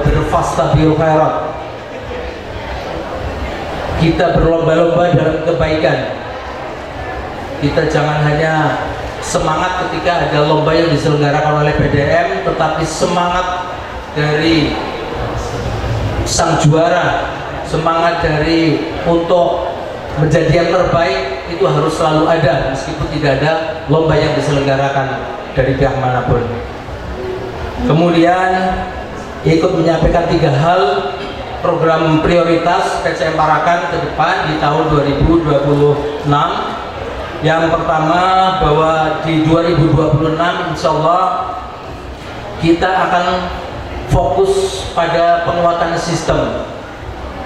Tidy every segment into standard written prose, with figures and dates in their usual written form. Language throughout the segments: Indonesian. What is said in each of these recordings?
berfastabiqul khairat. Kita berlomba-lomba dalam kebaikan. Kita jangan hanya semangat ketika ada lomba yang diselenggarakan oleh PDM, tetapi semangat dari sang juara, semangat dari untuk menjadi yang terbaik itu harus selalu ada, meskipun tidak ada lomba yang diselenggarakan dari pihak manapun. Kemudian ikut menyampaikan 3 hal program prioritas PCM Parakan ke depan di tahun 2026. Yang pertama, bahwa di 2026 insya Allah kita akan fokus pada penguatan sistem.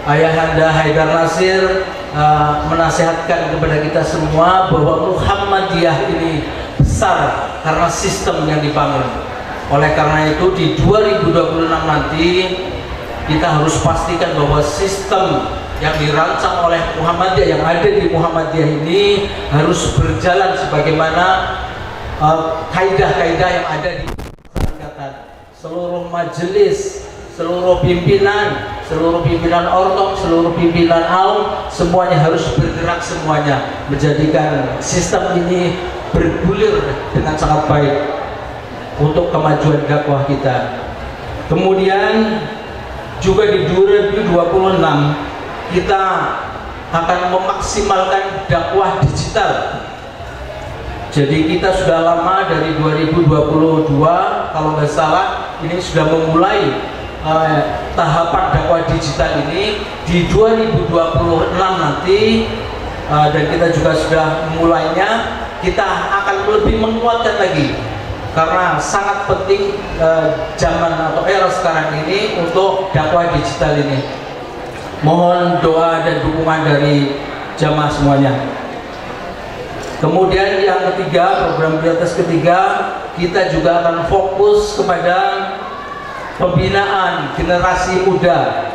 Ayahanda Haidar Nasir menasihatkan kepada kita semua bahwa Muhammadiyah ini besar karena sistem yang dibangun. Oleh karena itu di 2026 nanti kita harus pastikan bahwa sistem yang dirancang oleh Muhammadiyah, yang ada di Muhammadiyah ini harus berjalan sebagaimana kaidah-kaidah yang ada di masyarakat. Seluruh majelis, seluruh pimpinan ortok, seluruh pimpinan aum, semuanya harus bergerak, semuanya menjadikan sistem ini bergulir dengan sangat baik untuk kemajuan dakwah kita. Kemudian juga di 2026 kita akan memaksimalkan dakwah digital. Jadi kita sudah lama dari 2022 kalau nggak salah ini sudah memulai tahapan dakwah digital ini. Di 2026 nanti dan kita juga sudah memulainya, kita akan lebih menguatkan lagi karena sangat penting zaman atau era sekarang ini untuk dakwah digital ini. Mohon doa dan dukungan dari jamaah semuanya. Kemudian yang ketiga, program prioritas ketiga, kita juga akan fokus kepada pembinaan generasi muda.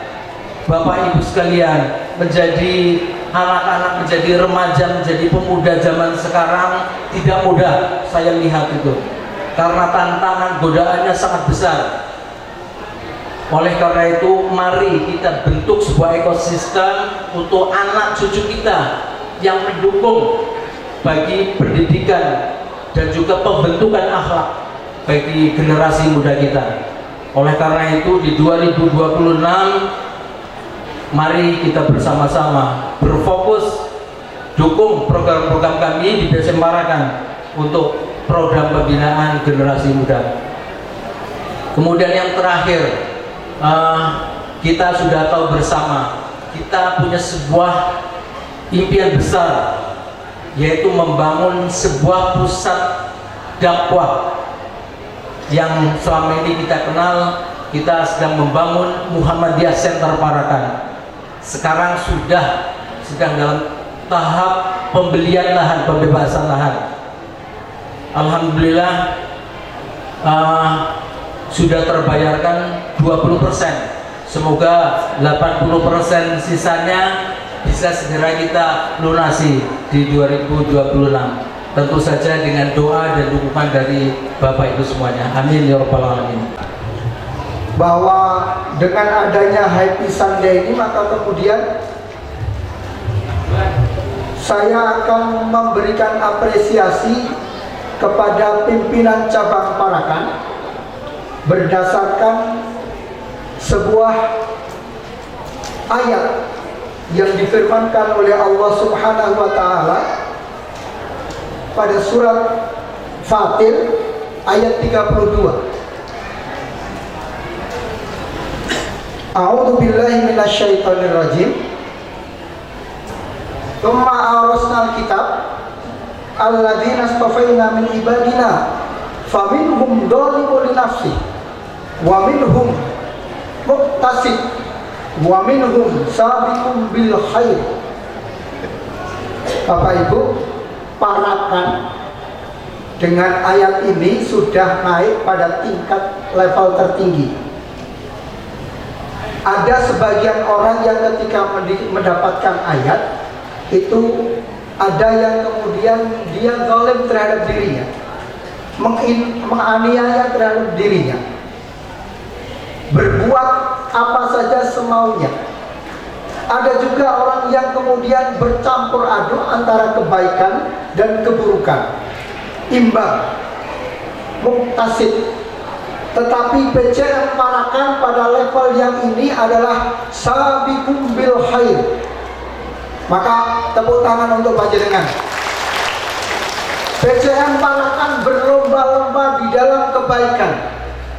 Bapak Ibu sekalian, menjadi anak-anak, menjadi remaja, menjadi pemuda zaman sekarang tidak mudah, saya lihat itu. Karena tantangan godaannya sangat besar. Oleh karena itu, mari kita bentuk sebuah ekosistem untuk anak cucu kita yang mendukung bagi pendidikan dan juga pembentukan akhlak bagi generasi muda kita. Oleh karena itu di 2026 mari kita bersama-sama berfokus dukung program-program kami di PCM Parakan untuk program pembinaan generasi muda. Kemudian yang terakhir, kita sudah tahu bersama, kita punya sebuah impian besar, yaitu membangun sebuah pusat dakwah yang selama ini kita kenal. Kita sedang membangun Muhammadiyah Center Parakan. Sekarang sedang dalam tahap pembelian lahan, pembebasan lahan. Alhamdulillah sudah terbayarkan 20%. Semoga 80% sisanya bisa segera kita lunasi di 2026. Tentu saja dengan doa dan dukungan dari Bapak Ibu semuanya. Amin ya rabbal alamin. Bahwa dengan adanya Happy Sunday ini, maka kemudian saya akan memberikan apresiasi kepada pimpinan cabang Parakan berdasarkan sebuah ayat yang difirmankan oleh Allah Subhanahu wa taala pada surat Fatir ayat 32. A'udzu billahi minasyaitonir rajim. Tsumma awrasnal kitab alladzina astafaina min ibadina faminhum dzalimun li nafsihi wa minhum muqtasid wa minhum sabiqun bil khair. Bapak Ibu, Parakan dengan ayat ini sudah naik pada tingkat level tertinggi. Ada sebagian orang yang ketika mendapatkan ayat itu, ada yang kemudian dia zalim terhadap dirinya, menganiaya terhadap dirinya. berbuat apa saja semaunya. Ada juga orang yang kemudian bercampur aduk antara kebaikan dan keburukan, imbang, muktasid. Tetapi PCM Parakan pada level yang ini adalah sabiqum bil khair. Maka tepuk tangan untuk panjenengan. PCM Parakan berlomba-lomba di dalam kebaikan,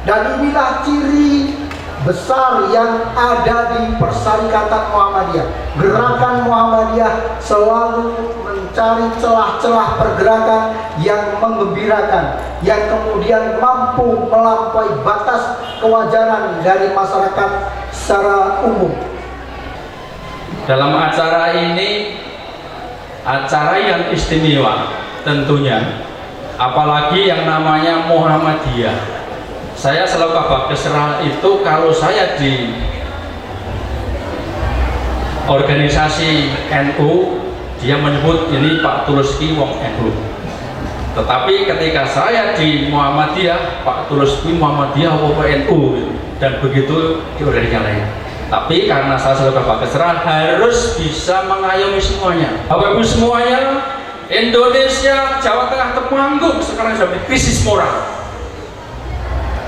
dan inilah ciri besar yang ada di Persyarikatan Muhammadiyah. Gerakan Muhammadiyah selalu mencari celah-celah pergerakan yang menggembirakan, yang kemudian mampu melampaui batas kewajaran dari masyarakat secara umum. Dalam acara ini, acara yang istimewa tentunya, apalagi yang namanya Muhammadiyah. Saya selalu kabar keserahan itu kalau saya di organisasi NU, dia menyebut ini Pak Tuluski wong NU. Tetapi ketika saya di Muhammadiyah, Pak Tuluski Muhammadiyah wong NU, dan begitu di organisasi lain. Tapi karena saya selalu kabar keserahan, harus bisa mengayomi semuanya. Bapak Ibu semuanya, Indonesia, Jawa Tengah, Temanggung sekarang sudah krisis moral.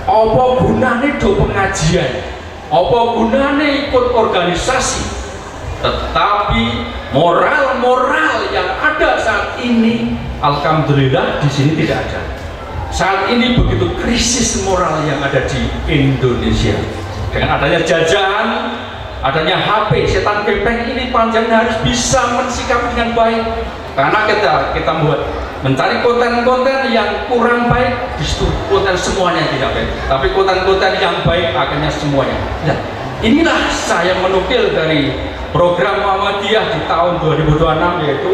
Apa gunanya do pengajian, apa gunanya ikut organisasi, tetapi moral-moral yang ada saat ini, alhamdulillah di sini tidak ada. Saat ini begitu krisis moral yang ada di Indonesia. Dengan adanya jajahan, adanya HP, setan kepeng ini panjang harus bisa mensikapi dengan baik. Karena kita mencari konten-konten yang kurang baik, justru konten semuanya tidak baik. Tapi konten-konten yang baik akhirnya semuanya. Nah, inilah saya menukil dari program Muhammadiyah di tahun 2026, yaitu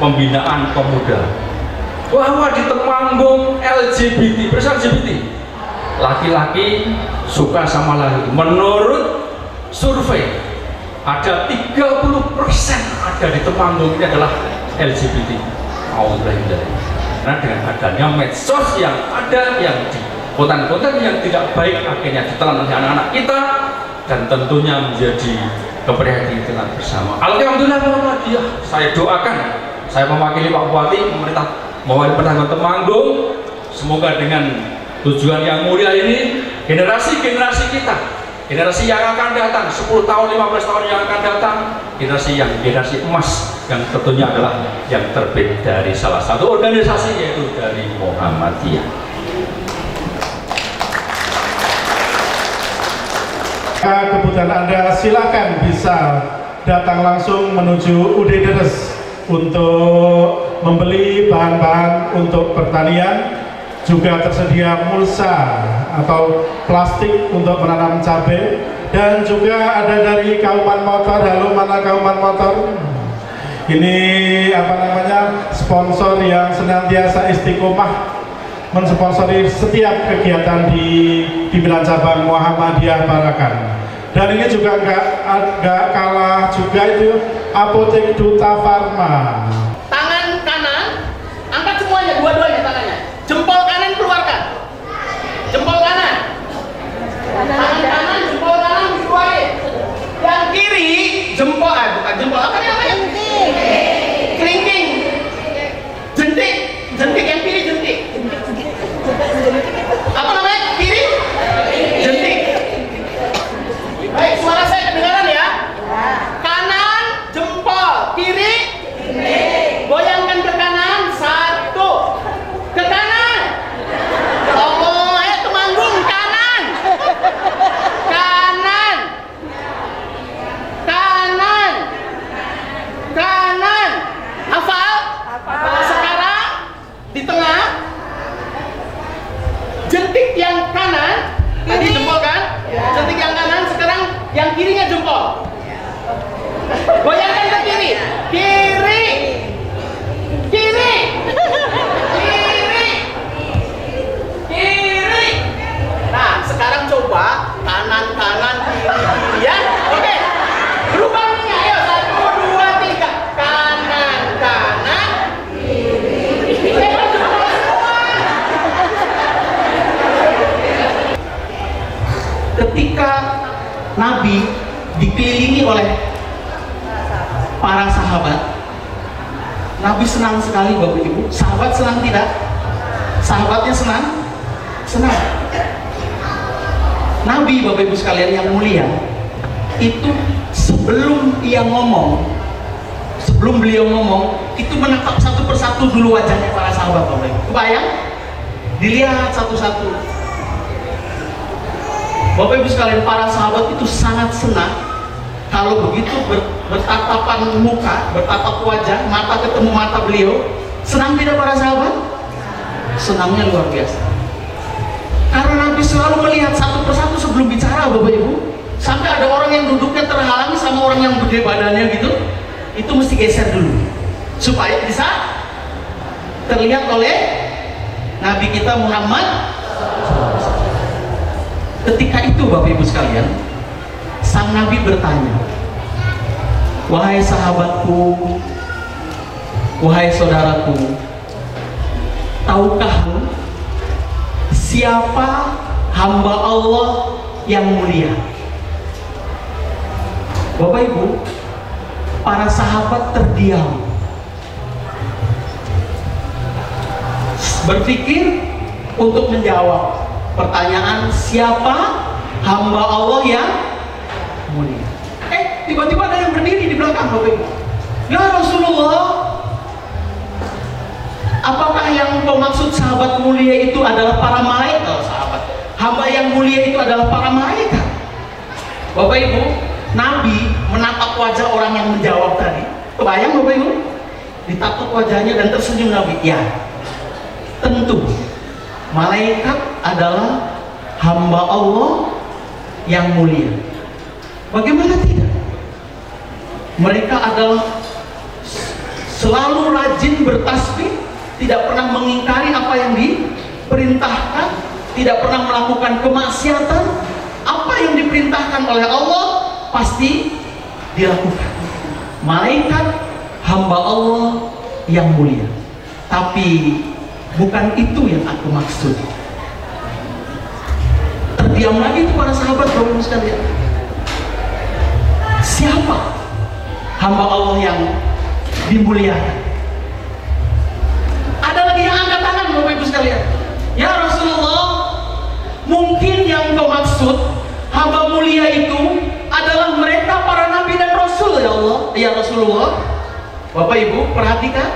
pembinaan pemuda. Bahwa di Temanggung LGBT, bersama LGBT, laki-laki suka sama laki. Menurut survei, ada 30% ada di Temanggung ini adalah LGBT. Karena dengan adanya medsos yang ada, yang di konten-konten yang tidak baik, akhirnya ditelan oleh anak-anak kita, dan tentunya menjadi keprihatinan bersama. Alhamdulillah Muhammadiyah, saya doakan, saya mewakili Pak Bupati, pemerintah, mewakili pedagang Temanggung, semoga dengan tujuan yang mulia ini, generasi-generasi kita, generasi yang akan datang 10 tahun, 15 tahun yang akan datang, generasi emas yang tentunya adalah yang terbit dari salah satu organisasi, yaitu dari Muhammadiyah. Kebutuhan Anda silakan bisa datang langsung menuju UD Deres untuk membeli bahan-bahan untuk pertanian. Juga tersedia mulsa atau plastik untuk menanam cabai, dan juga ada dari Kauman Motor. Halo, mana Kauman Motor? Ini apa namanya, sponsor yang senantiasa istiqomah mensponsori setiap kegiatan di pimpinan cabang Muhammadiyah Parakan. Dan ini juga nggak kalah juga itu Apotek Duta Farma. Tangan kanan, angkat semuanya, dua-duanya tangannya. Jempol kanan keluarkan. Jempol kanan. Tangan kanan, jempol kanan dikeluarin. Yang kiri, jempol, bukan jempol, apa namanya? Kelingking. Jentik. Jentik yang kiri, jentik. Apa namanya? Kiri? Jentik. Baik, suara saya kedengaran ya? Kanan, jempol. Kiri? Nabi dikelilingi oleh para sahabat. Nabi senang sekali Bapak Ibu. Sahabat senang tidak? Sahabatnya senang? Senang. Nabi Bapak Ibu sekalian yang mulia, itu sebelum beliau ngomong, itu menatap satu persatu dulu wajahnya para sahabat Bapak Ibu. Kebayang? Dilihat satu-satu. Bapak Ibu sekalian, para sahabat itu sangat senang kalau begitu bertatapan muka, bertatap wajah, mata ketemu mata beliau. Senang tidak para sahabat? Senangnya luar biasa. Karena Nabi selalu melihat satu persatu sebelum bicara Bapak Ibu. Sampai ada orang yang duduknya terhalangi sama orang yang gede badannya gitu, itu mesti geser dulu supaya bisa terlihat oleh Nabi kita Muhammad. Ketika itu Bapak Ibu sekalian, sang Nabi bertanya, wahai sahabatku, wahai saudaraku, tahukah siapa hamba Allah yang mulia? Bapak Ibu, para sahabat terdiam, berpikir untuk menjawab pertanyaan siapa hamba Allah yang mulia. Tiba-tiba ada yang berdiri di belakang Bapak Ibu. Ya Rasulullah, apakah yang kau maksud sahabat mulia itu adalah para malaikat? Sahabat hamba yang mulia itu adalah para malaikat. Bapak Ibu, Nabi menatap wajah orang yang menjawab tadi. Kebayang Bapak Ibu? Ditatap wajahnya dan tersenyum Nabi. Ya, tentu malaikat adalah hamba Allah yang mulia. Bagaimana tidak? Mereka adalah selalu rajin bertasbih, tidak pernah mengingkari apa yang diperintahkan, tidak pernah melakukan kemaksiatan. Apa yang diperintahkan oleh Allah pasti dilakukan. Malaikat hamba Allah yang mulia. Tapi bukan itu yang aku maksud. Terdiam lagi itu para sahabat Bapak Ibu sekalian. Siapa hamba Allah yang dimuliakan? Ada lagi yang angkat tangan Bapak Ibu sekalian. Ya Rasulullah, mungkin yang kau maksud hamba mulia itu adalah mereka para nabi dan rasul ya Allah, ya Rasulullah. Bapak Ibu perhatikan,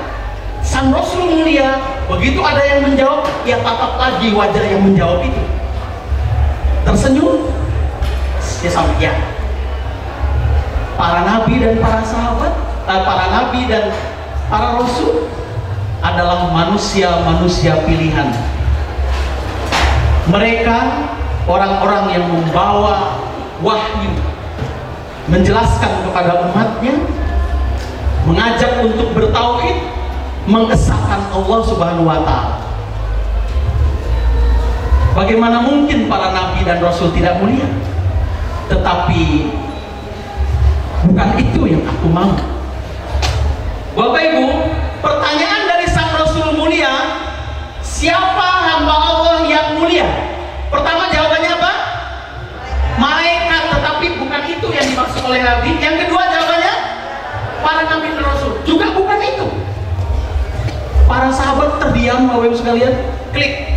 sang Rasul mulia, begitu ada yang menjawab, ya tatap lagi wajah yang menjawab itu, tersenyum, dia sampai ya. Para nabi dan para sahabat, para nabi dan para rasul adalah manusia-manusia pilihan. Mereka orang-orang yang membawa wahyu, menjelaskan kepada umatnya, mengajak untuk bertauhid, mengesahkan Allah Subhanahu wa Ta'ala. Bagaimana mungkin para nabi dan rasul tidak mulia? Tetapi bukan itu yang aku mau. Bapak Ibu, pertanyaan dari sang rasul mulia, siapa hamba Allah yang mulia? Pertama jawabannya apa? Malaikat, tetapi bukan itu yang dimaksud oleh Nabi. Yang kedua jawabannya para nabi dan rasul, juga bukan itu. Para sahabat terdiam Bapak Ibu sekalian, klik.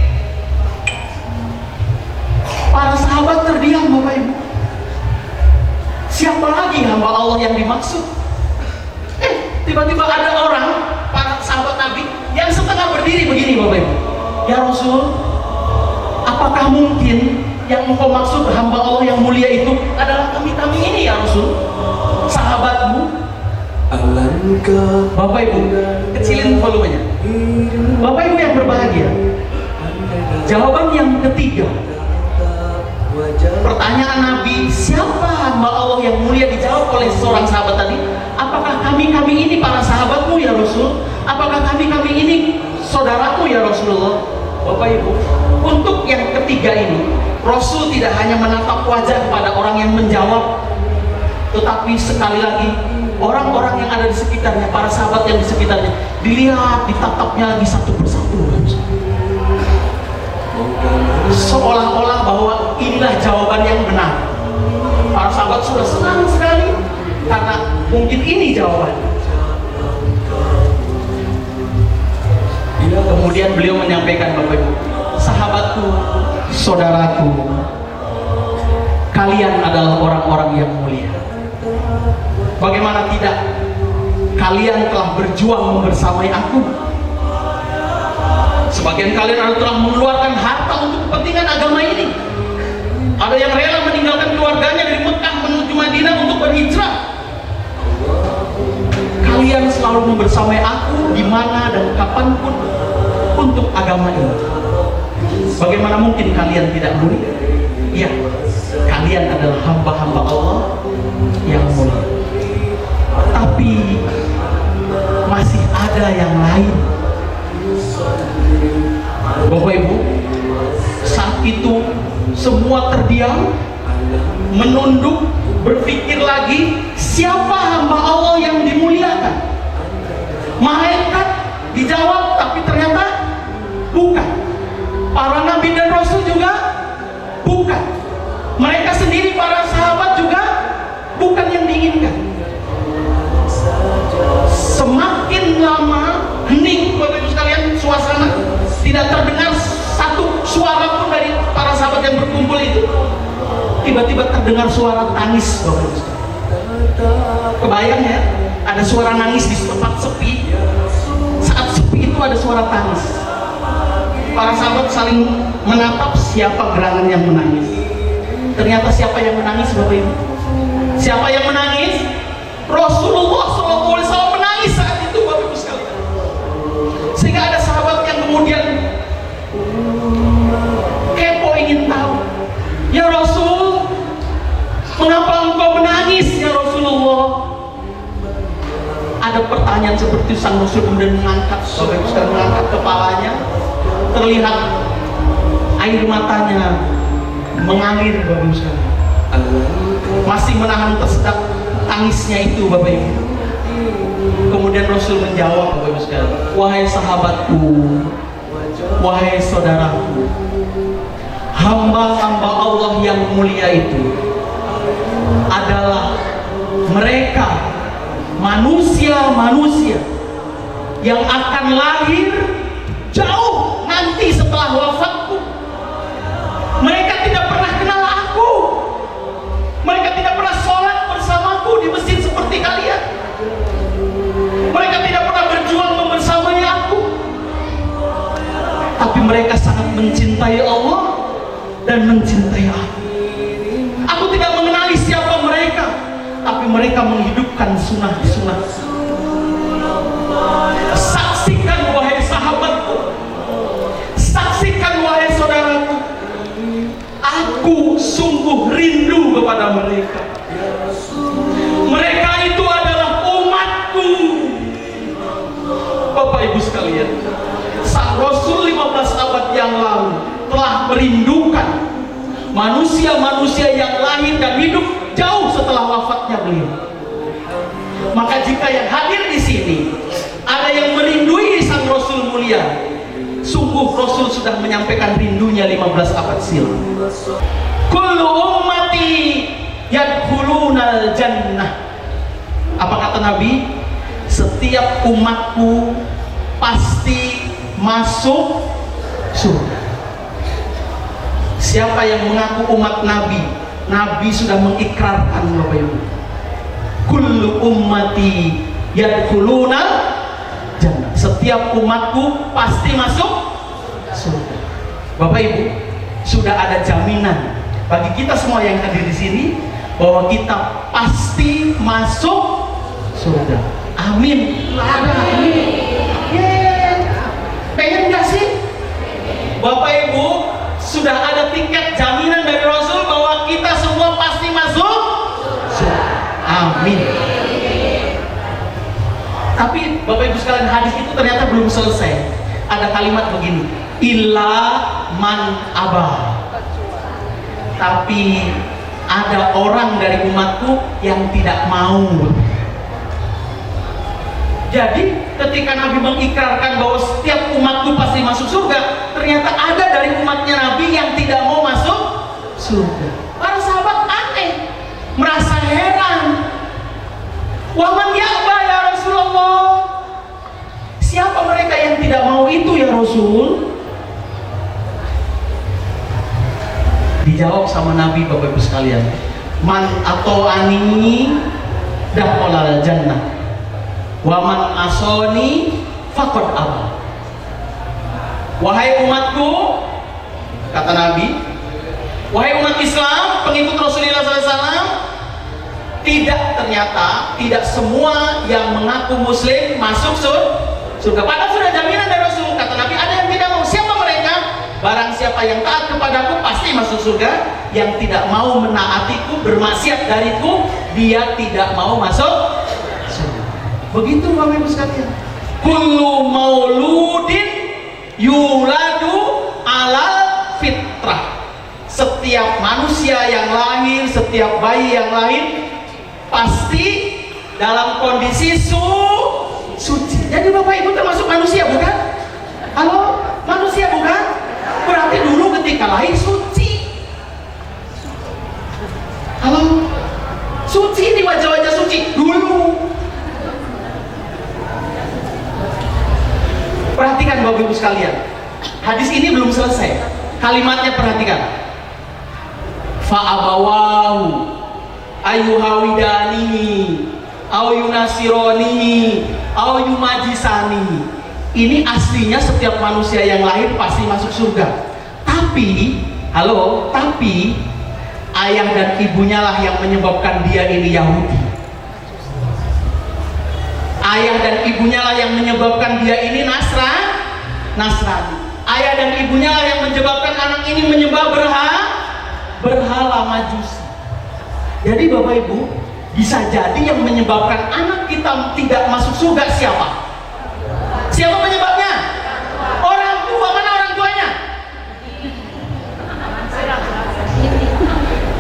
Para sahabat terdiam Bapak Ibu. Siapa lagi hamba Allah yang dimaksud? Tiba-tiba ada orang, para sahabat Nabi yang setengah berdiri begini Bapak Ibu. Ya Rasul, apakah mungkin yang engkau maksud hamba Allah yang mulia itu adalah kami-kami ini ya Rasul, sahabatmu? Bapak Ibu, kecilin volumenya. Bapak Ibu yang berbahagia, jawaban yang ketiga, pertanyaan Nabi, siapa hamba Allah yang mulia, dijawab oleh seorang sahabat tadi. Apakah kami-kami ini para sahabatmu ya Rasul? Apakah kami-kami ini saudaraku ya Rasulullah? Bapak Ibu, untuk yang ketiga ini, Rasul tidak hanya menatap wajah kepada orang yang menjawab, tetapi sekali lagi orang-orang yang ada di sekitarnya, para sahabat yang di sekitarnya, dilihat, ditatapnya lagi satu persatu. Seolah-olah bahwa inilah jawaban yang benar. Para sahabat Mungkin ini jawabannya. Kemudian beliau menyampaikan, Bapak Ibu, sahabatku, saudaraku, kalian adalah orang-orang yang mulia. Bagaimana tidak? Kalian telah berjuang membersamai aku. Sebagian kalian telah mengeluarkan harta untuk kepentingan agama ini. Ada yang rela meninggalkan keluarganya dari Mekah menuju Madinah untuk berhijrah. Kalian selalu membersamai aku di mana dan kapanpun untuk agama ini. Bagaimana mungkin kalian tidak mulia? Ya, kalian adalah hamba-hamba Allah yang mulia. Tapi masih ada yang lain. Bapak Ibu, saat itu semua terdiam, menunduk, berpikir lagi, siapa hamba Allah yang dimuliakan? Malaikat dijawab, tapi ternyata bukan. Para nabi dan rasul juga bukan. Mereka sendiri, para sahabat juga bukan yang diinginkan. Semakin lama hening, Bapak Ibu sekalian, suasana, tidak terdengar satu suara pun dari para sahabat yang berkumpul itu. Tiba-tiba terdengar suara tangis, Bapak Ibu sekalian. Kebayang ya, ada suara nangis di tempat sepi. Saat sepi itu ada suara tangis. Para sahabat saling menatap, siapa gerangan yang menangis. Ternyata siapa yang menangis, Bapak Ibu? Siapa yang menangis? Rasulullah SAW menangis saat itu, Bapak Ibu sekalian. Sehingga ada sahabat yang kemudian kepo, ingin tahu, ya Rasul, mengapa engkau menangis ya Rasulullah? Ada pertanyaan seperti sang Rasul kemudian mengangkat, Bapak Ibu sekalian, mengangkat kepalanya, terlihat air matanya mengalir, Bapak Ibu sekalian. Masih menahan tersedak tangisnya itu, Bapak Ibu. Kemudian Rasul menjawab, Bapak Ibu sekalian, wahai sahabatku, wahai saudaraku, hamba-hamba Allah yang mulia itu adalah mereka manusia-manusia yang akan lahir jauh nanti setelah wafatku. Mereka tidak pernah kenal aku. Mereka tidak pernah sholat bersamaku di masjid seperti kalian. Mereka tidak pernah berjuang membersamai aku. Tapi mereka sangat mencintai Allah dan mencintai aku. Aku tidak mengenali siapa mereka, tapi mereka menghidupkan sunnah-sunnah. Saksikan wahai sahabatku, saksikan wahai saudaraku, aku sungguh rindu kepada mereka. Mereka itu adalah umatku. Bapak Ibu sekalian, sang Rasul 15 abad yang lalu telah merindukan manusia-manusia yang lahir dan hidup jauh setelah wafatnya beliau. Maka jika yang hadir di sini ada yang merindui sang Rasul mulia, sungguh Rasul sudah menyampaikan rindunya 15 abad silam. Kullu ummati yadkhulunal jannah. Apa kata Nabi? Setiap umatku pasti masuk surga. Siapa yang mengaku umat Nabi, Nabi sudah mengikrarkan, Bapak Ibu. Kullu ummati yadkhulunal jannah. Setiap umatku pasti masuk surga. Bapak Ibu, sudah ada jaminan bagi kita semua yang hadir di sini bahwa kita pasti masuk surga. Amin. Ada amin. Pengen gak sih? Bapak Ibu, sudah ada tiket jaminan dari Rasul bahwa kita semua pasti masuk surga. Amin. Tapi Bapak Ibu sekalian, hadis itu ternyata belum selesai. Ada kalimat begini, illa man aba. Tapi ada orang dari umatku yang tidak mau. Jadi ketika Nabi mengikrarkan bahwa setiap umatku pasti masuk surga, ternyata ada dari umatnya Nabi yang tidak mau masuk surga. Para sahabat aneh, merasa heran. Waman ya'ba ya Rasulullah. Siapa mereka yang tidak mau itu ya Rasul? Dijawab sama Nabi, Bapak Ibu sekalian, man atau ani dakhalal jannah wa man asoni faqad aba. Wahai umatku, kata Nabi, wahai umat Islam, pengikut Rasulullah SAW, tidak semua yang mengaku muslim masuk surga. Padahal sudah jaminan dari Rasul. Kata Nabi, ada yang tidak mau. Siapa mereka? Barang siapa yang taat kepadaku pasti masuk surga. Yang tidak mau menaatiku, bermaksiat dariku, dia tidak mau masuk surga. Begitu Bapak Ibu sekalian. Kullu mauludin yuladu alal fitrah. Setiap manusia yang lahir, setiap bayi yang lahir pasti dalam kondisi suci. Jadi Bapak Ibu termasuk manusia bukan? Halo, manusia bukan? Berarti dulu ketika lahir suci. Halo, suci di wajah-wajah suci dulu. Perhatikan Bapak Ibu sekalian, hadis ini belum selesai. Kalimatnya perhatikan. Fa'abawahu ayuhawidani au yunasironi au yumajisani. Ini aslinya setiap manusia yang lahir pasti masuk surga. Tapi, halo, tapi ayah dan ibunya lah yang menyebabkan dia ini Yahudi. Ayah dan ibunya lah yang menyebabkan dia ini Nasrani. Ayah dan ibunya lah yang menyebabkan anak ini menyembah berhala Majusi. Jadi Bapak Ibu, bisa jadi yang menyebabkan anak kita tidak masuk surga siapa? Siapa penyebabnya? Orang tua. Mana orang tuanya?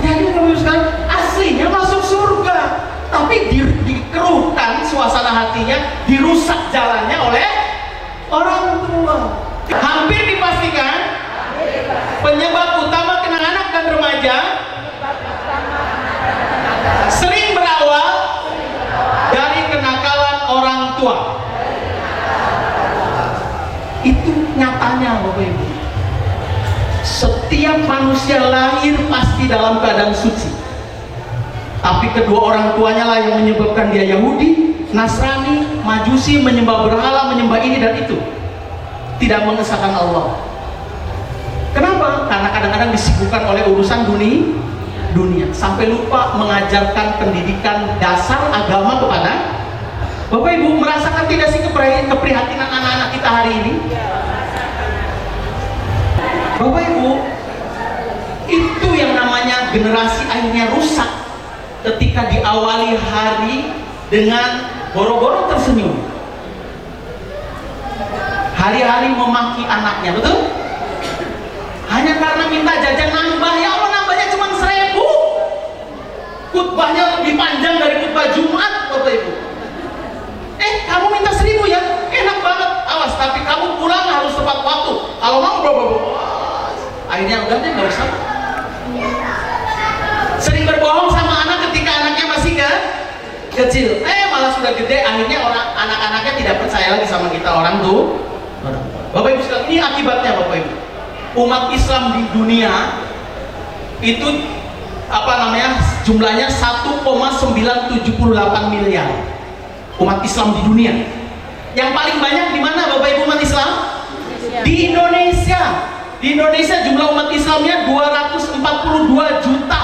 Jadi Bapak Ibu sekalian, aslinya masuk surga, tapi dikeruhkan suasana hatinya, dirusak jalannya oleh orang tua. Hampir dipastikan penyebab utama kena anak dan remaja sering berawal dari kenakalan orang tua. Itu nyatanya Bapak Ibu. Setiap manusia lahir pasti dalam keadaan suci, tapi kedua orang tuanya lah yang menyebabkan dia Yahudi, Nasrani, Majusi, menyembah berhala, menyembah ini dan itu, tidak mengesahkan Allah. Kenapa? Karena kadang-kadang disibukkan oleh urusan dunia sampai lupa mengajarkan pendidikan dasar agama kepada Bapak Ibu. Merasakan tidak sih keprihatinan anak-anak kita hari ini? Bapak Ibu, itu yang namanya generasi akhirnya rusak ketika diawali hari dengan boro-boro tersenyum, hari-hari memaki anaknya, betul? Hanya karena minta jajan nambah. Ya Allah, nambahnya cuma 1.000. Khutbahnya lebih panjang dari khutbah Jumat Bapak Ibu. Kamu minta 1.000 ya? Enak banget. Awas, tapi kamu pulang harus tepat waktu. Kalau mau akhirnya udah deh, nggak usah. Sering berbohong sama anak ketika anaknya masih kecil. Malah sudah gede, akhirnya anak-anaknya tidak percaya lagi sama kita orang tuh. Bapak Ibu sekalian, ini akibatnya Bapak Ibu. Umat Islam di dunia itu jumlahnya 1,978 miliar. Umat Islam di dunia. Yang paling banyak di mana Bapak Ibu umat Islam? Di Indonesia. Di Indonesia jumlah umat Islamnya 242 juta.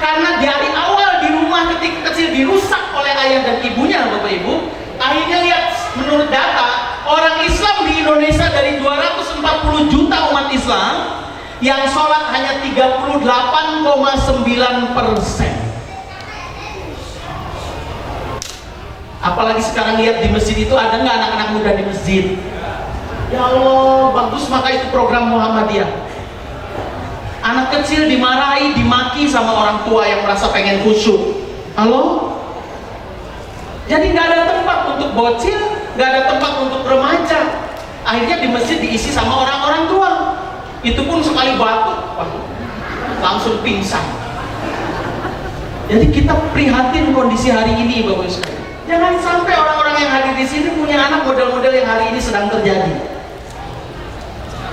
Karena dari awal di rumah ketika kecil dirusak oleh ayah dan ibunya Bapak Ibu, akhirnya lihat menurut data orang Islam di Indonesia dari 240 juta umat Islam, yang sholat hanya 38,9%. Apalagi sekarang lihat di masjid itu ada nggak anak-anak muda di masjid? Ya Allah, bagus, maka itu program Muhammadiyah. Anak kecil dimarahi, dimaki sama orang tua yang merasa pengen khusyuk. Halo? Jadi nggak ada tempat untuk bocil, nggak ada tempat untuk remaja. Akhirnya di masjid diisi sama orang-orang tua. Itu pun sekali batuk, langsung pingsan. Jadi kita prihatin kondisi hari ini, Bapak Ibu sekalian. Jangan sampai orang-orang yang hadir di sini punya anak model-model yang hari ini sedang terjadi.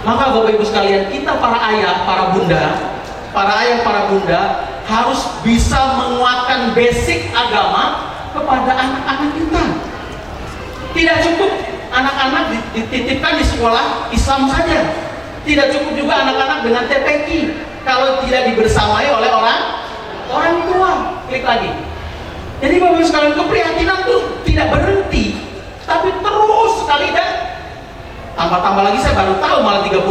Maka Bapak Ibu sekalian, kita para ayah, para bunda harus bisa menguatkan basic agama kepada anak-anak kita. Tidak cukup anak-anak dititipkan di sekolah Islam saja. Tidak cukup juga anak-anak dengan TPQ kalau tidak dibersamai oleh orang tua. Klik lagi. Jadi Bapak Ibu sekalian, keprihatinan itu tidak berhenti, tapi terus sekali. Dan tambah lagi saya baru tahu malah 30%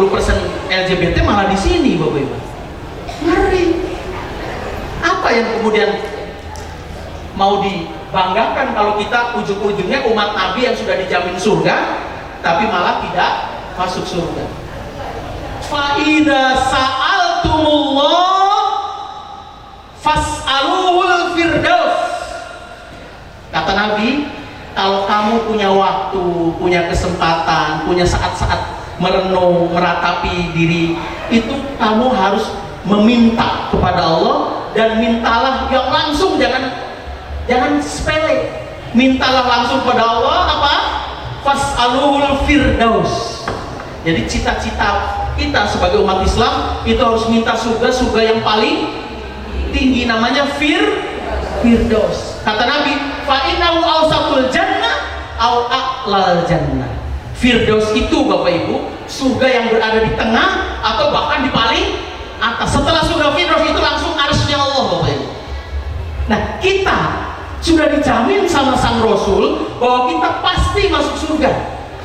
LGBT malah di sini, Bapak Ibu. Ngeri. Apa yang kemudian mau dibanggakan kalau kita ujung-ujungnya umat Nabi yang sudah dijamin surga, tapi malah tidak masuk surga. Fa idza sa'altumullah fas'aluhul firdaus. Kata Nabi, kalau kamu punya waktu, punya kesempatan, punya saat-saat merenung, meratapi diri, itu kamu harus meminta kepada Allah, dan mintalah yang langsung, jangan sepele. Mintalah langsung kepada Allah apa? Fas'aluhul firdaus. Jadi cita-cita kita sebagai umat Islam itu harus minta surga yang paling tinggi, namanya firdaus. Kata Nabi, fa innahu awsatul jannah au a'lal jannah. Firdaus itu Bapak Ibu, surga yang berada di tengah atau bahkan di paling atas. Setelah surga firdaus itu langsung arsy-Nya Allah, Bapak Ibu. Nah, kita sudah dijamin sama Sang Rasul bahwa kita pasti masuk surga.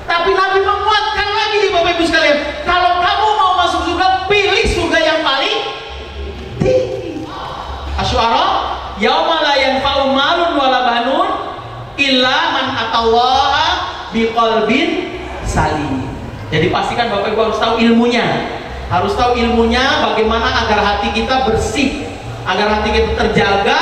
Tapi Nabi menguatkan lagi, Bapak Ibu sekalian, kalau kamu mau masuk surga, pilih surga yang paling tinggi. Asy-Syu'ara, yauma la yanfa'u malun wala banun illa man atallaha biqalbin salim. Jadi pastikan Bapak Ibu harus tahu ilmunya. Harus tahu ilmunya bagaimana agar hati kita bersih, agar hati kita terjaga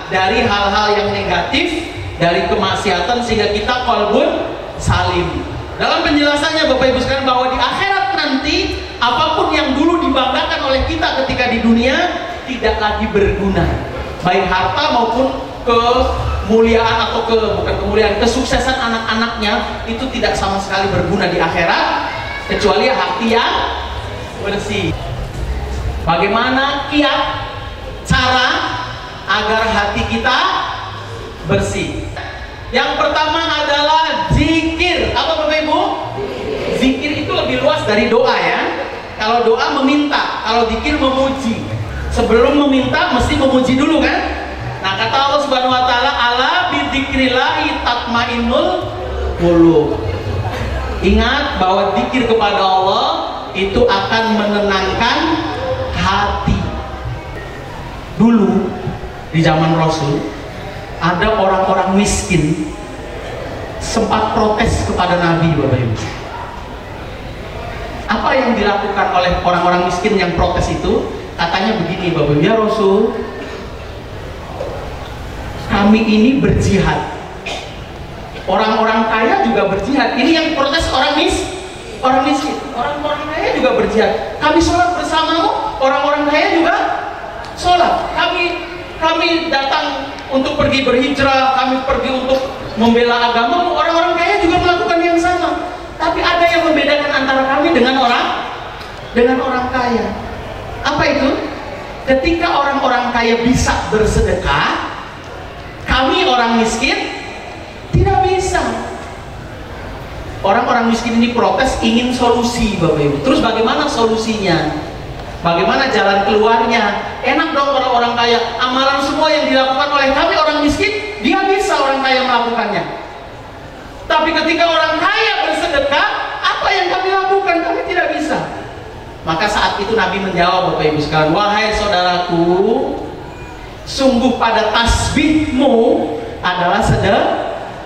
dari hal-hal yang negatif, dari kemaksiatan, sehingga kita qalbun salim. Dalam penjelasannya Bapak Ibu sekalian, bahwa di akhirat nanti apapun yang dulu dibanggakan oleh kita ketika di dunia tidak lagi berguna, baik harta maupun kemuliaan atau bukan kemuliaan, kesuksesan anak-anaknya itu tidak sama sekali berguna di akhirat, kecuali hati yang bersih. Bagaimana kiat cara agar hati kita bersih? Yang pertama adalah zikir. Apa Bapak Ibu? Zikir itu lebih luas dari doa ya. Kalau doa meminta, kalau zikir memuji. Sebelum meminta mesti memuji dulu kan? Nah, kata Allah Subhanahu wa taala, ala bidzikrillahi tatmainnul qulub. Ingat bahwa zikir kepada Allah itu akan menenangkan hati. Dulu di zaman Rasul ada orang-orang miskin sempat protes kepada Nabi, Bapak Ibu. Apa yang dilakukan oleh orang-orang miskin yang protes itu? Katanya begini, Bapak Ibu, ya Rasul, kami ini berjihad, orang-orang kaya juga berjihad. Ini yang protes orang miskin, orang-orang kaya juga berjihad. Kami sholat bersamamu, orang-orang kaya juga sholat. Kami datang untuk pergi berhijrah, kami pergi untuk membela agama, orang-orang kaya juga melakukan yang sama. Tapi ada yang membedakan antara kami dengan orang kaya. Apa itu? Ketika orang-orang kaya bisa bersedekah, kami orang miskin tidak bisa. Orang-orang miskin ini protes, ingin solusi, Bapak Ibu. Terus bagaimana solusinya? Bagaimana jalan keluarnya? Enak dong orang-orang kaya, amalan semua yang dilakukan oleh kami orang miskin, dia bisa orang kaya melakukannya. Tapi ketika orang kaya bersedekah, apa yang kami lakukan? Kami tidak bisa. Maka saat itu Nabi menjawab, Bapak Ibu sekalian, wahai saudaraku, sungguh pada tasbihmu adalah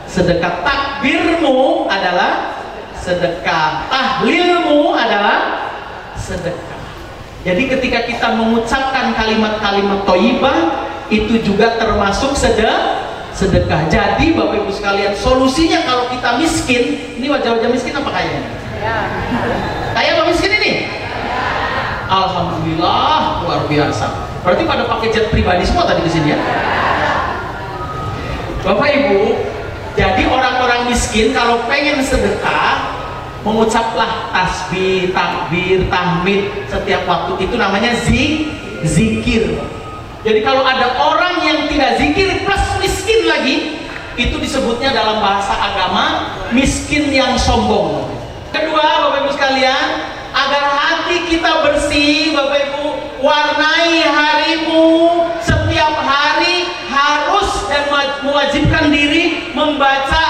sedekah, takbirmu adalah sedekah, tahlilmu adalah sedekah. Jadi ketika kita mengucapkan kalimat-kalimat thayyibah, itu juga termasuk sedekah. Jadi Bapak Ibu sekalian, solusinya kalau kita miskin, ini wajah-wajah miskin apa kaya? Kaya apa miskin ini? Alhamdulillah, luar biasa. Berarti pada pakai jet pribadi semua tadi di sini ya. Bapak Ibu, jadi orang-orang miskin kalau pengen sedekah, mengucaplah tasbih, takbir, tahmid setiap waktu, itu namanya zikir. Jadi kalau ada orang yang tidak zikir plus miskin lagi, itu disebutnya dalam bahasa agama miskin yang sombong. Kedua, Bapak Ibu sekalian, agar hati kita bersih, Bapak Ibu, warnai harimu setiap hari harus dan mewajibkan diri membaca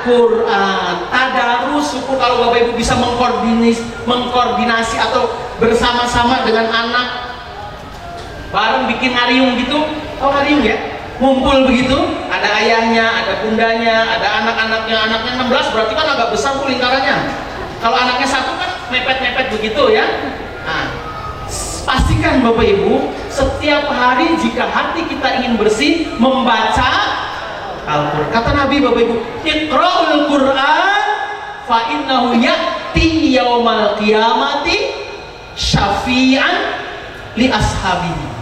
Al-Quran. Tadarus, syukur kalau Bapak Ibu bisa mengkoordinasi atau bersama-sama dengan anak, bareng bikin ngariung gitu. Oh, ngariung ya? Ngumpul begitu, ada ayahnya, ada bundanya, ada anak-anaknya. Anaknya 16 berarti kan agak besar tuh lingkarannya. Kalau anaknya satu kan mepet-mepet begitu ya. Nah, pastikan Bapak Ibu setiap hari jika hati kita ingin bersih, membaca Al-Quran. Kata Nabi, Bapak Ibu, Iqra'ul Quran fa innahu ya'ti yaumal qiyamati syafi'an li ashabihi.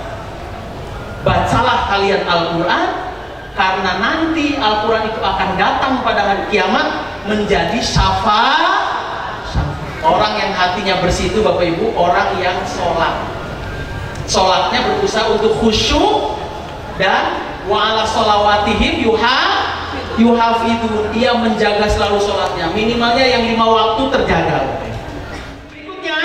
Bacalah kalian Al-Quran, karena nanti Al-Quran itu akan datang pada hari kiamat menjadi syafaat. Orang yang hatinya bersih itu Bapak Ibu, orang yang sholat, sholatnya berusaha untuk khusyuk, dan wa'ala sholawatihim yuhafidun, dia menjaga selalu sholatnya, minimalnya yang 5 waktu terjaga. Berikutnya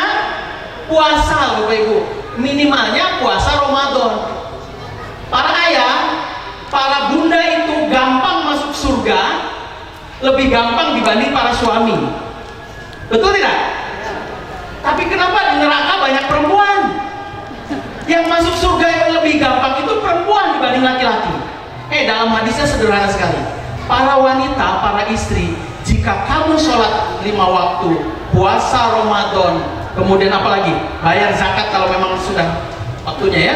puasa Bapak Ibu, minimalnya puasa Ramadan. Para ayah, para bunda itu gampang masuk surga, lebih gampang dibanding para suami. Betul tidak? Tapi kenapa di neraka banyak perempuan? Yang masuk surga yang lebih gampang itu perempuan dibanding laki-laki. Dalam hadisnya sederhana sekali. Para wanita, para istri, jika kamu sholat 5 waktu, puasa Ramadan, kemudian apalagi bayar zakat kalau memang sudah waktunya ya,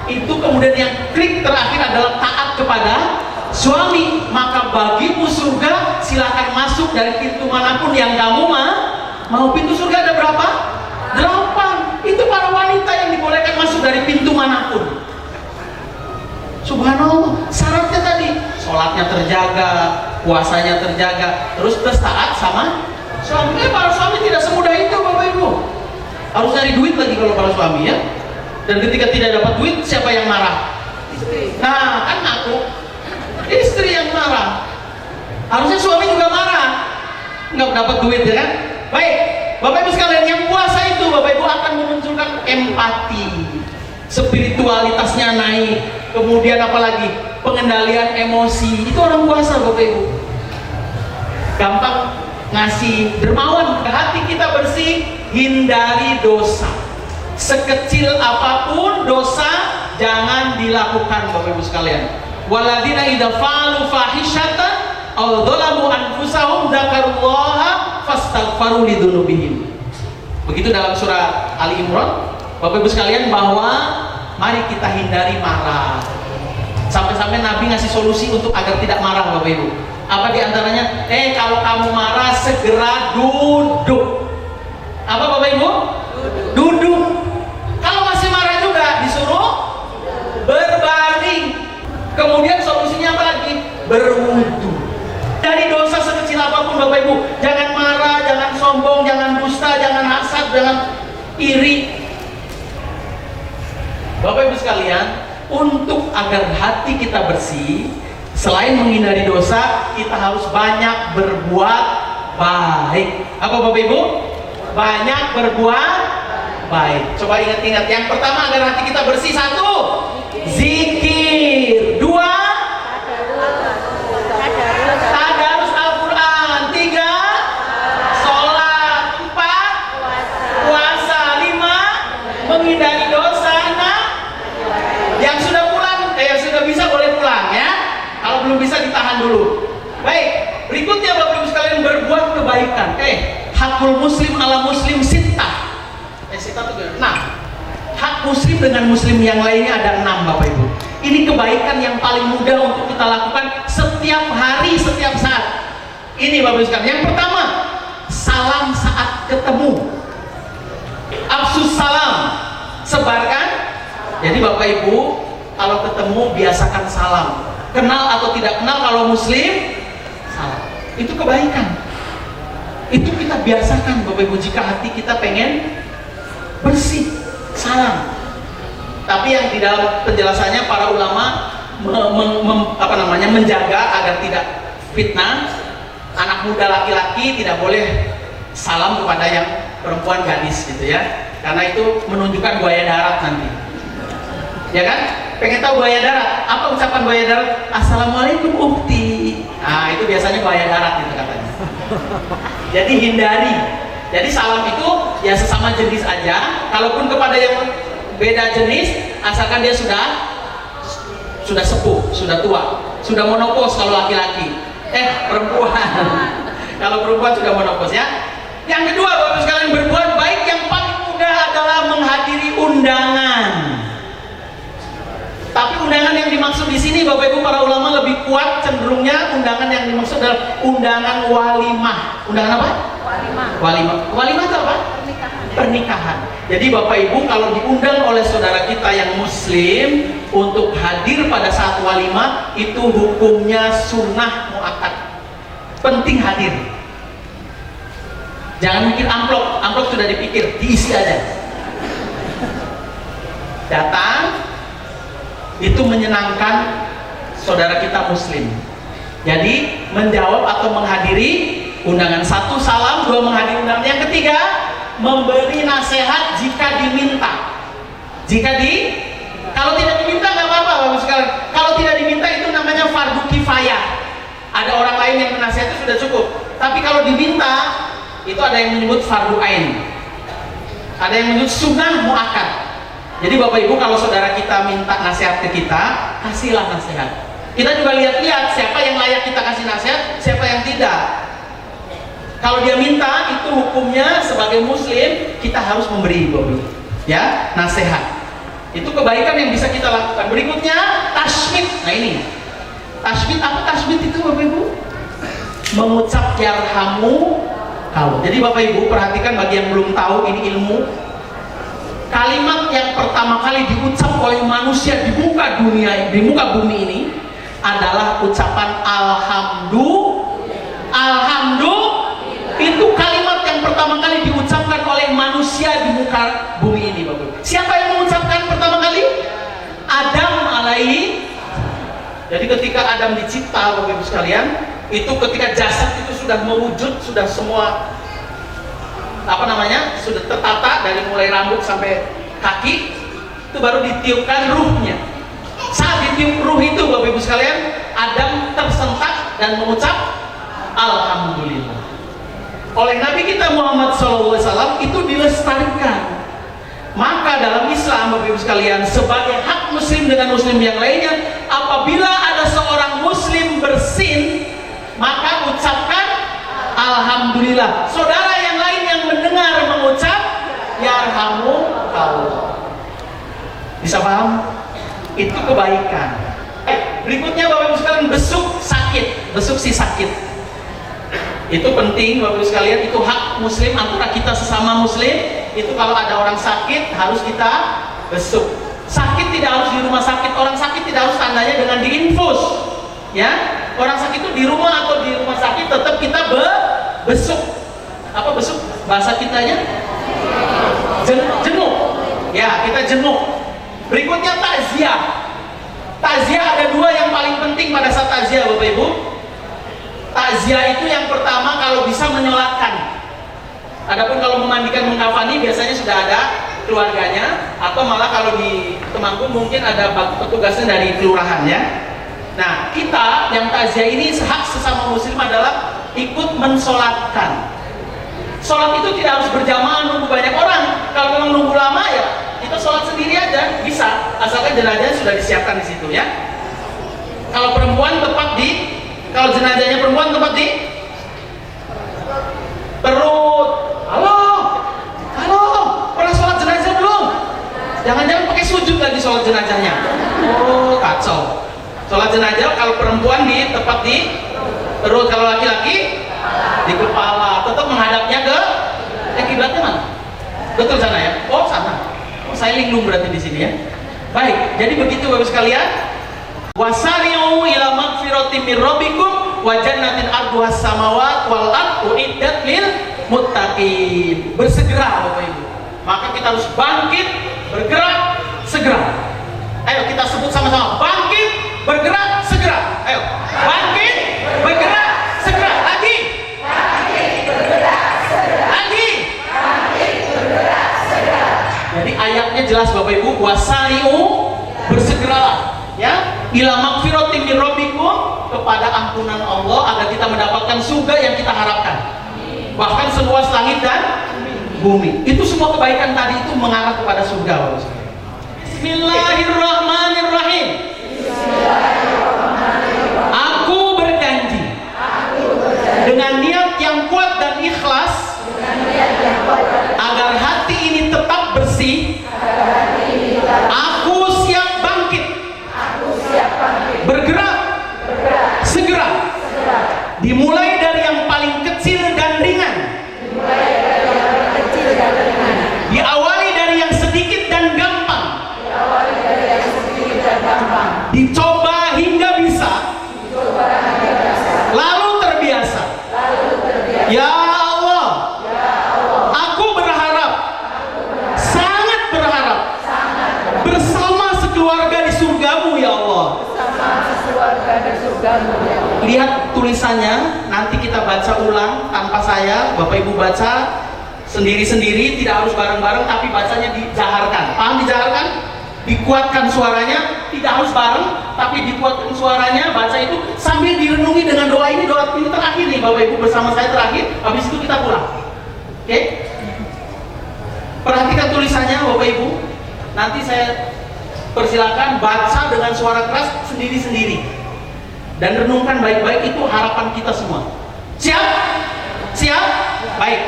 itu kemudian yang klik terakhir adalah taat kepada suami, maka bagimu surga, silakan masuk dari pintu manapun yang kamu mau. Pintu surga ada berapa? 8. Itu para wanita yang dibolehkan masuk dari pintu manapun. Subhanallah, syaratnya tadi sholatnya terjaga, puasanya terjaga, terus taat sama suami. Para suami tidak semudah itu Bapak Ibu, harus cari duit lagi kalau para suami ya. Dan ketika tidak dapat duit, siapa yang marah? Nah, kan aku, istri yang marah. Harusnya suami juga marah, nggak dapat duit ya kan? Baik, Bapak Ibu sekalian, yang puasa itu Bapak Ibu akan memunculkan empati, spiritualitasnya naik, kemudian apalagi pengendalian emosi. Itu orang puasa Bapak Ibu, gampang ngasih, dermawan. Hati kita bersih, hindari dosa. Sekecil apapun dosa jangan dilakukan Bapak Ibu sekalian. Waladina idza fa'alu fahishatan aw dzalamu anfusahum dzakarullaha fastaghfaru lidzunubihim. Begitu dalam surah Ali Imran Bapak Ibu sekalian, bahwa mari kita hindari marah. Sampai-sampai Nabi ngasih solusi untuk agar tidak marah Bapak Ibu. Apa diantaranya? Kalau kamu marah segera duduk. Apa Bapak Ibu? Duduk. Kalau masih marah juga disuruh berbaring. Kemudian solusinya apa lagi? Berwudu. Dari dosa sekecil apapun Bapak Ibu, jangan marah, jangan sombong, jangan dusta, jangan hasad, jangan iri. Bapak Ibu sekalian, untuk agar hati kita bersih, selain menghindari dosa, kita harus banyak berbuat baik. Apa Bapak Ibu? Banyak berbuat baik. Coba ingat-ingat. Yang pertama agar hati kita bersih, 1, zikir. 2, tadarus Al-Quran. 3, sholat. 4, puasa. 5, menghindari dosa. 6, yang sudah pulang, yang sudah bisa boleh pulang ya. Kalau belum bisa ditahan dulu. Baik, berikutnya Bapak Ibu sekalian, berbuat kebaikan. Hakul muslim ala muslim sittah. Sittah itu 6. Hak muslim dengan muslim yang lainnya ada 6 Bapak Ibu. Ini kebaikan yang paling mudah untuk kita lakukan setiap hari, setiap saat. Ini Bapak Ibu sekalian. Yang pertama, salam saat ketemu. Afsus salam, sebarkan Jadi Bapak Ibu, kalau ketemu biasakan salam. Kenal atau tidak kenal, kalau muslim salam. Itu kebaikan. Itu kita biasakan Bapak Ibu, jika hati kita pengen bersih, salam. Tapi yang di dalam penjelasannya para ulama menjaga agar tidak fitnah. Anak muda laki-laki tidak boleh salam kepada yang perempuan gadis gitu ya, karena itu menunjukkan buaya darat nanti, ya kan? Pengen tahu buaya darat? Apa ucapan buaya darat? Assalamualaikum ukti. Nah itu biasanya buaya darat gitu katanya. Jadi hindari. Jadi salam itu ya sesama jenis aja. Kalaupun kepada yang beda jenis, asalkan dia sudah sepuh, sudah tua, sudah monopos kalau laki-laki. Perempuan. Kalau perempuan sudah monopos ya. Yang kedua, Bapak sekalian, berbuat baik yang paling mudah adalah menghadiri undangan. Tapi undangan yang dimaksud di sini, Bapak Ibu para ulama lebih kuat cenderungnya undangan yang dimaksud adalah undangan walimah. Undangan apa? Walimah. Walimah itu apa? Pernikahan. Jadi Bapak Ibu kalau diundang oleh saudara kita yang muslim untuk hadir pada saat walimah, itu hukumnya sunnah muakkad. Penting hadir. Jangan mikir amplop, amplop sudah dipikir, diisi aja. Datang, itu menyenangkan saudara kita muslim. Jadi menjawab atau menghadiri undangan. 1, salam. 2, menghadiri undangan. Yang ketiga, memberi nasihat jika diminta. Kalau tidak diminta nggak apa-apa Bapak sekalian. Kalau tidak diminta itu namanya fardu kifayah. Ada orang lain yang menasihati sudah cukup. Tapi kalau diminta, itu ada yang menyebut fardu ain. Ada yang menyebut sunnah muakkad. Jadi Bapak Ibu kalau saudara kita minta nasihat ke kita, kasihlah nasihat. Kita juga lihat-lihat siapa yang layak kita kasih nasihat, siapa yang tidak. Kalau dia minta, itu hukumnya sebagai muslim kita harus memberi Bapak, ya, nasihat. Itu kebaikan yang bisa kita lakukan. Berikutnya tasmid. Nah ini tasmid, apa tasmid itu Bapak Ibu? Mengucap yarhamu kalau. Jadi Bapak Ibu perhatikan, bagi yang belum tahu ini ilmu. Kalimat yang pertama kali diucap oleh manusia di muka dunia, di muka bumi ini adalah ucapan alhamdulillah. Itu kalimat yang pertama kali diucapkan oleh manusia di muka bumi ini, Bapak. Siapa yang mengucapkan pertama kali? Adam alaihi. Jadi ketika Adam dicipta, Bapak Ibu sekalian, itu ketika jasad itu sudah mewujud, sudah semua sudah tertata dari mulai rambut sampai kaki, itu baru ditiupkan ruhnya. Saat ditiup ruh itu, Bapak Ibu sekalian, Adam tersentak dan mengucap alhamdulillah. Oleh Nabi kita Muhammad SAW itu dilestarikan. Maka dalam Islam, Bapak Ibu sekalian, sebagai hak muslim dengan muslim yang lainnya, apabila ada seorang muslim bersin, maka ucapkan alhamdulillah. Saudara yang lain yang mendengar mengucap yarhamukallah. Bisa paham? Itu kebaikan. Berikutnya Bapak Ibu sekalian, besuk si sakit. Itu penting Bapak Ibu sekalian, itu hak muslim antara kita sesama muslim. Itu kalau ada orang sakit harus kita besuk. Sakit tidak harus di rumah sakit, orang sakit tidak harus tandanya dengan diinfus, ya. Orang sakit itu di rumah atau di rumah sakit tetap kita besuk. Apa besuk? Bahasa kitanya jenguk. Ya, kita jenguk. Berikutnya takziah. Takziah ada 2 yang paling penting pada saat takziah, Bapak Ibu. Takziah itu yang pertama kalau bisa menyolatkan. Adapun kalau memandikan, mengkafani biasanya sudah ada keluarganya, atau malah kalau di Temanggung mungkin ada petugasnya dari kelurahan, ya. Nah, kita yang takziah ini hak sesama muslim adalah ikut mensolatkan. Sholat itu tidak harus berjamaah nunggu banyak orang. Kalau memang nunggu lama ya kita sholat sendiri aja bisa, asalkan jenazahnya sudah disiapkan di situ, ya. Kalau perempuan kalau jenazahnya perempuan tepat di perut. Halo, pernah sholat jenazah belum? Jangan-jangan pakai sujud lagi sholat jenazahnya. Oh, kacau. Sholat jenazah kalau perempuan tepat di perut, kalau laki-laki di kepala. Tetap menghadapnya ke kiblatnya mana? Betul sana ya? Oh sana. Oh, saya linglung berarti di sini, ya. Baik, jadi begitu Bapak sekalian. Wasari'u ila magfiratin min rabbikum wa jannatin arduhas samawat wal ard uiddat lil muttaqin. Bersegera Bapak Ibu. Maka kita harus bangkit, bergerak, segera. Ayo kita sebut sama-sama. Bangkit, bergerak, segera. Ayo. Bangkit, bergerak, segera. Lagi. Bangkit, bergerak, segera. Lagi. Bangkit, bergerak, segera. Jadi ayatnya jelas Bapak Ibu. Wasari'u, bersegeralah. Ya, ila magfiratin min rabbikum, kepada ampunan Allah agar kita mendapatkan surga yang kita harapkan. Bahkan seluas langit dan bumi. Itu semua kebaikan tadi itu mengarah kepada surga. Bismillahirrahmanirrahim. Aku berjanji dengan niat yang kuat dan ikhlas agar hati ini tetap bersih. Aku siap bangkit, bergerak, segera. Dimulai dari yang paling kecil dan ringan. Diawali dari yang sedikit dan gampang. Dicoba hingga bisa. Lalu terbiasa. Ya Allah, aku berharap, sangat berharap, bersama sekeluarga di surgamu ya Allah. Lihat tulisannya, nanti kita baca ulang tanpa saya. Bapak Ibu baca sendiri-sendiri, tidak harus bareng-bareng, tapi bacanya dijaharkan. Paham dijaharkan? Dikuatkan suaranya, tidak harus bareng, tapi dikuatkan suaranya. Baca itu sambil direnungi dengan doa ini. Doa ini terakhir nih Bapak Ibu bersama saya terakhir. Habis itu kita pulang. Oke? Perhatikan tulisannya Bapak Ibu. Nanti saya persilakan baca dengan suara keras sendiri-sendiri. Dan renungkan baik-baik, itu harapan kita semua. Siap? Siap? Baik.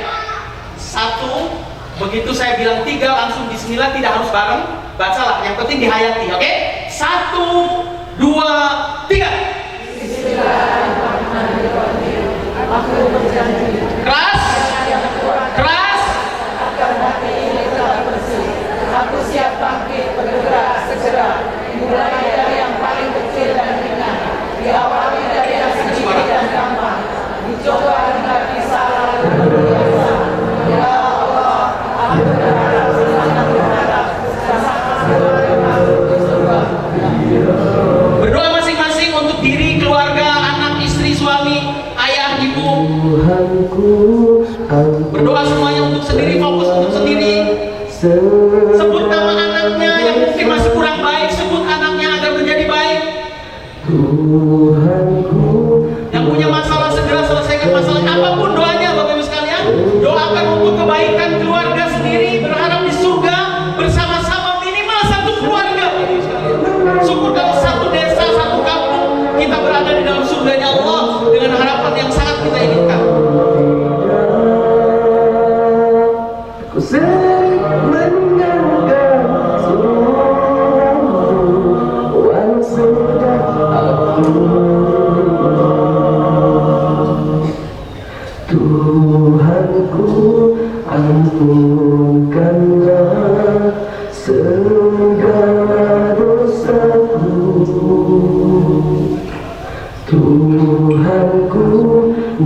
1, begitu saya bilang 3 langsung bismillah, tidak harus bareng. Bacalah, yang penting dihayati, oke? 1, 2, 3. Bismillahirrahmanirrahim. Aku berjanji. Keras. Keras. Aku siap bangkit, bergerak, segera. Mulai dari yang paling kecil dan ringan. Diawali dari yang sedikit dan gampang. Dicoba hingga bisa, lalu terbiasa. Ya Allah, aku berharap, sangat berharap. Berdoa masing-masing untuk diri, keluarga, anak, istri, suami, ayah, ibu. Berdoa semuanya untuk sendiri, fokus untuk sendiri. Sebut nama anaknya yang mungkin masih kurang baik, sebut anaknya agar menjadi baik. Yang punya masalah segera selesaikan masalahnya. Apapun doanya Bapak Ibu sekalian, doakan untuk kebaikan keluarga sendiri, berharap di surga bersama-sama, minimal satu keluarga Bapak Ibu sekalian. Syukur kalau satu desa, satu kampung kita berada di dalam surganya Allah dengan harapan yang sangat kita inginkan. Tuhanku, ampunkanlah segala dosaku. Tuhanku,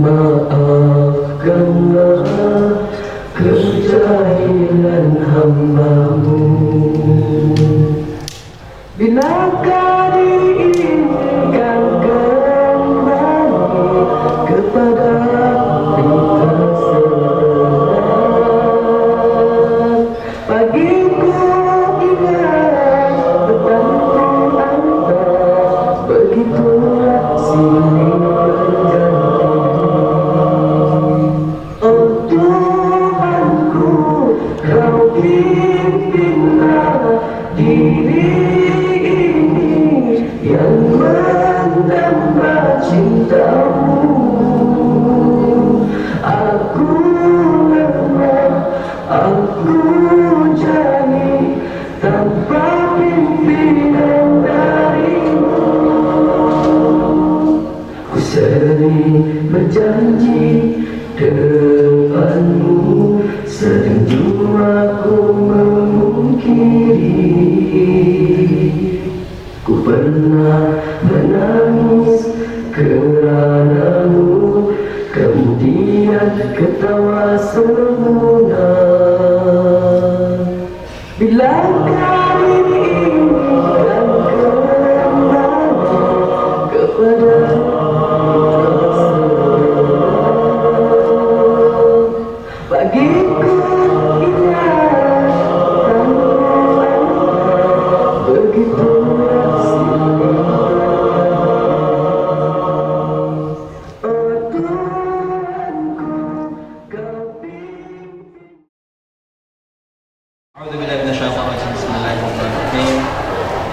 maafkanlah kejahilan hamba-Mu. Binakah diinginkan kembali kepada kita sehat. Bagiku ingat petang Anda, begitulah silih berganti. Oh Tuhanku, Kau pimpinlah diri yang mendamba cinta-Mu. Aku lemah, aku jani, tanpa pimpinan dari-Mu. Ku sering berjanji depan-Mu, sering aku memungkiri. pernah menangis keranamu, kemudian ketawa semuna. Bila kali ini dan kembali kepada bagiku indah begitu Bismillahirrahmanirrahim.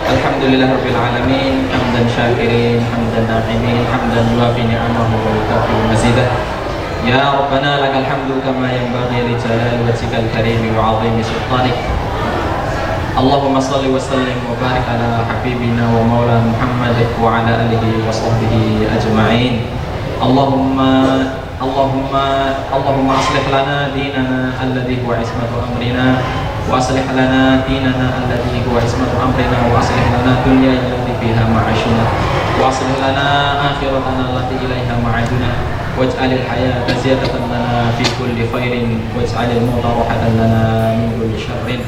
Alhamdulillahirabbil alamin, hamdan syakirin, hamdan na'imin, hamdan yuafi ni'amahu wa yukafi mazidah. Ya Rabbana lakal hamdu kama yanbaghi li jalali wajhikal karim wa 'azimi sultanik. Allahumma shalli wa sallim wa barik ala habibina wa maulana Muhammad wa ala alihi wa sahbihi ajma'in. Allahumma aslih lana dinana alladhi huwa ismatu amrina wa aslih lana dinana alladhi huwa ismatu amrina wa aslih lana dunyana allati fiha ma'ashuna wa aslih lana akhiratana allati ilaiha ma'aduna waj'alil hayata ziyadatan lana fi kulli khairin waj'alil mauta rahatan lana min kulli syarrin.